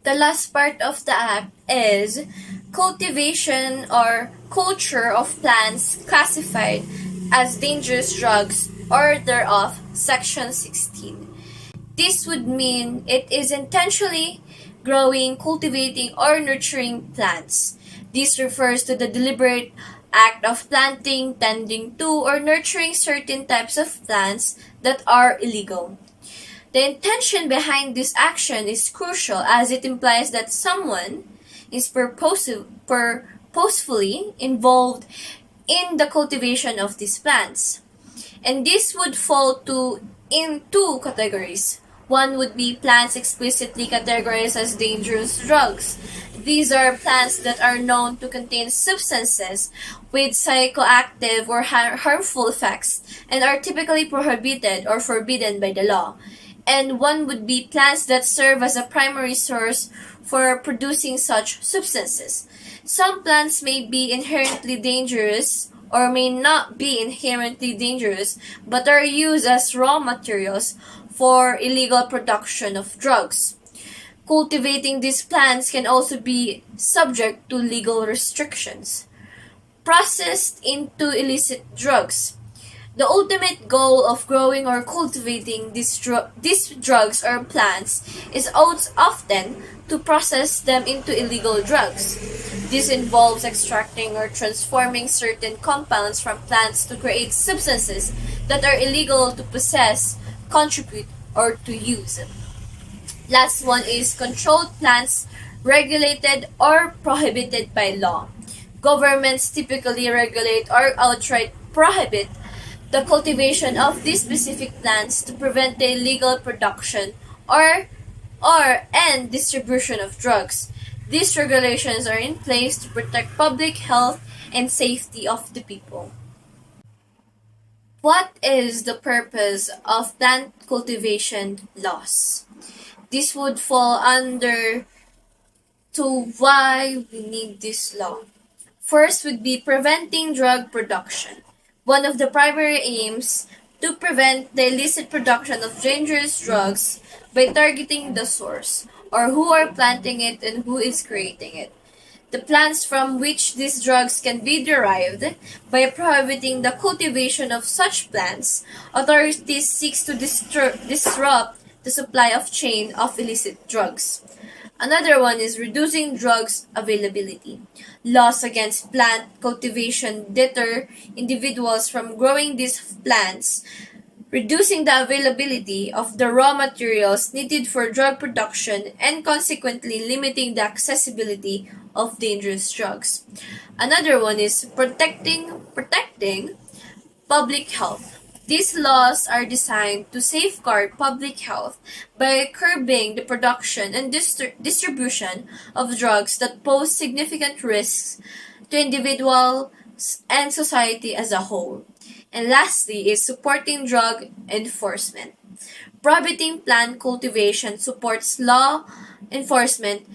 The last part of the act is cultivation or culture of plants classified as dangerous drugs or thereof Section 16. This would mean it is intentionally growing, cultivating, or nurturing plants. This refers to the deliberate act of planting, tending to, or nurturing certain types of plants that are illegal. The intention behind this action is crucial as it implies that someone is purposefully involved in the cultivation of these plants. And this would fall in two categories. One would be plants explicitly categorized as dangerous drugs. These are plants that are known to contain substances with psychoactive or harmful effects and are typically prohibited or forbidden by the law. And one would be plants that serve as a primary source for producing such substances. Some plants may be inherently dangerous or may not be inherently dangerous but are used as raw materials for illegal production of drugs. Cultivating these plants can also be subject to legal restrictions. Processed into illicit drugs. The ultimate goal of growing or cultivating these drugs or plants is often to process them into illegal drugs. This involves extracting or transforming certain compounds from plants to create substances that are illegal to possess, contribute, or to use. Last one is controlled plants regulated or prohibited by law. Governments typically regulate or outright prohibit the cultivation of these specific plants to prevent the illegal production and distribution of drugs. These regulations are in place to protect public health and safety of the people. What is the purpose of plant cultivation laws? This would fall under to why we need this law. First would be preventing drug production. One of the primary aims to prevent the illicit production of dangerous drugs by targeting the source, or who are planting it and who is creating it. The plants from which these drugs can be derived. By prohibiting the cultivation of such plants, authorities seek to disrupt the supply of chain of illicit drugs. Another one is reducing drugs availability. Laws against plant cultivation deter individuals from growing these plants, reducing the availability of the raw materials needed for drug production and consequently limiting the accessibility of dangerous drugs. Another one is protecting public health. These laws are designed to safeguard public health by curbing the production and distribution of drugs that pose significant risks to individuals and society as a whole. And lastly is supporting drug enforcement. Prohibiting plant cultivation supports law enforcement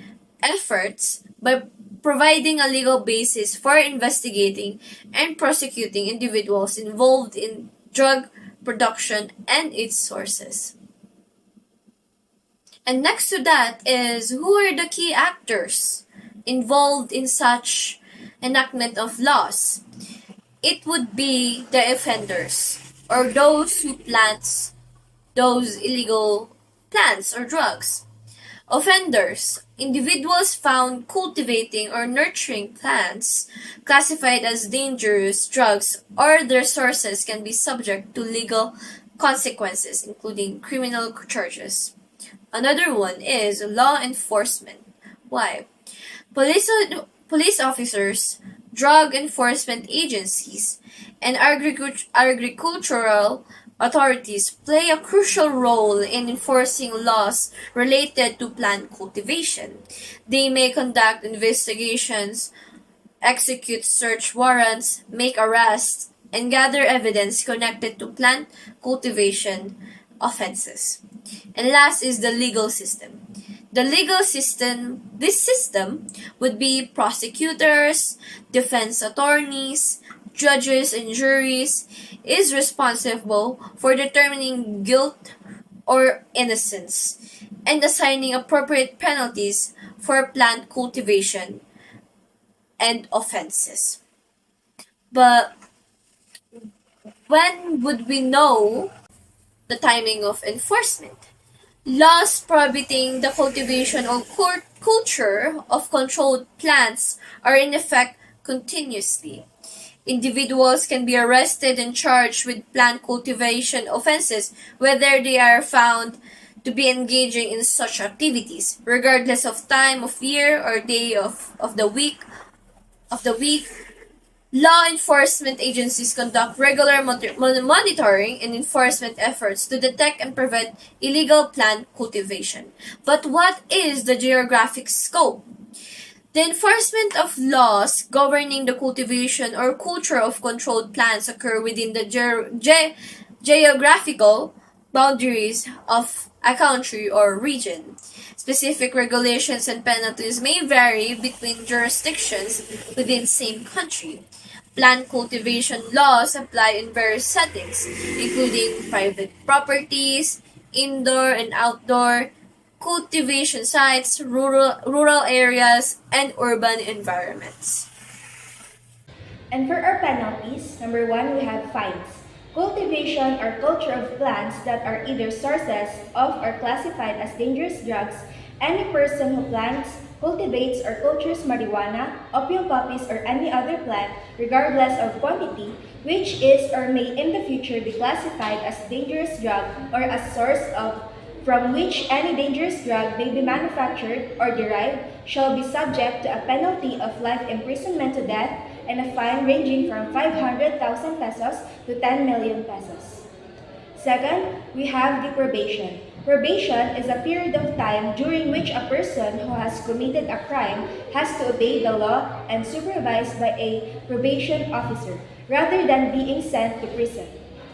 efforts by providing a legal basis for investigating and prosecuting individuals involved in drug production and its sources. And next to that is who are the key actors involved in such enactment of laws? It would be the offenders or those who plant those illegal plants or drugs. Offenders, individuals found cultivating or nurturing plants classified as dangerous drugs or their sources can be subject to legal consequences, including criminal charges. Another one is law enforcement. Why? Police officers, drug enforcement agencies, and agricultural authorities play a crucial role in enforcing laws related to plant cultivation. They may conduct investigations, execute search warrants, make arrests, and gather evidence connected to plant cultivation offenses. And last is the legal system. This system would be prosecutors, defense attorneys, judges, and juries, is responsible for determining guilt or innocence. and assigning appropriate penalties for plant cultivation and offenses. But when would we know the timing of enforcement? Laws prohibiting the cultivation or culture of controlled plants are in effect continuously. Individuals can be arrested and charged with plant cultivation offenses whether they are found to be engaging in such activities, regardless of time of year or day of the week. Law enforcement agencies conduct regular monitoring and enforcement efforts to detect and prevent illegal plant cultivation. But what is the geographic scope? The enforcement of laws governing the cultivation or culture of controlled plants occur within the geographical boundaries of a country or region. Specific regulations and penalties may vary between jurisdictions within same country. Plant cultivation laws apply in various settings, including private properties, indoor and outdoor cultivation sites, rural areas, and urban environments. And for our penalties, number one, we have fines. Cultivation or culture of plants that are either sources of or classified as dangerous drugs. Any person who plants, cultivates, or cultures marijuana, opium poppies, or any other plant, regardless of quantity, which is or may in the future be classified as dangerous drug or a source of from which any dangerous drug may be manufactured or derived, shall be subject to a penalty of life imprisonment to death and a fine ranging from 500,000 pesos to 10 million pesos. Second, we have the probation. Probation is a period of time during which a person who has committed a crime has to obey the law and supervised by a probation officer, rather than being sent to prison.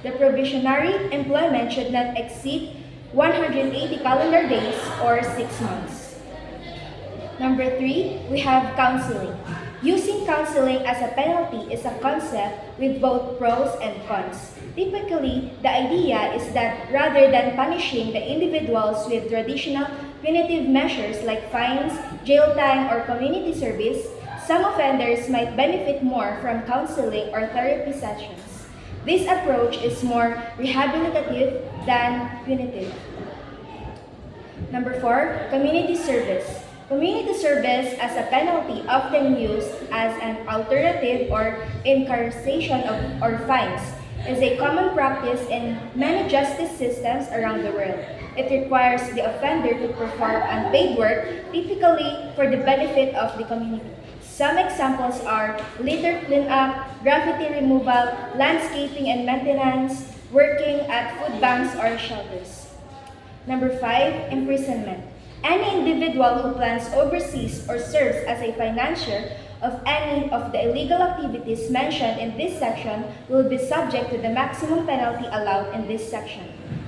The probationary employment should not exceed 180 calendar days or 6 months. Number three, we have counseling. Using counseling as a penalty is a concept with both pros and cons. Typically, the idea is that rather than punishing the individuals with traditional punitive measures like fines, jail time, or community service, some offenders might benefit more from counseling or therapy sessions. This approach is more rehabilitative than punitive. Number four, community service. Community service as a penalty often used as an alternative or incarceration or fines is a common practice in many justice systems around the world. It requires the offender to perform unpaid work, typically for the benefit of the community. Some examples are litter cleanup, graffiti removal, landscaping and maintenance, working at food banks or shelters. Number five, imprisonment. Any individual who plans overseas or serves as a financier of any of the illegal activities mentioned in this section will be subject to the maximum penalty allowed in this section.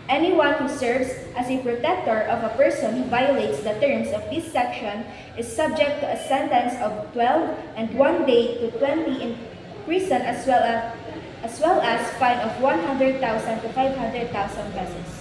Anyone who serves as a protector of a person who violates the terms of this section is subject to a sentence of 12 and 1 day to 20 in prison as well as fine of 100,000 to 500,000 pesos.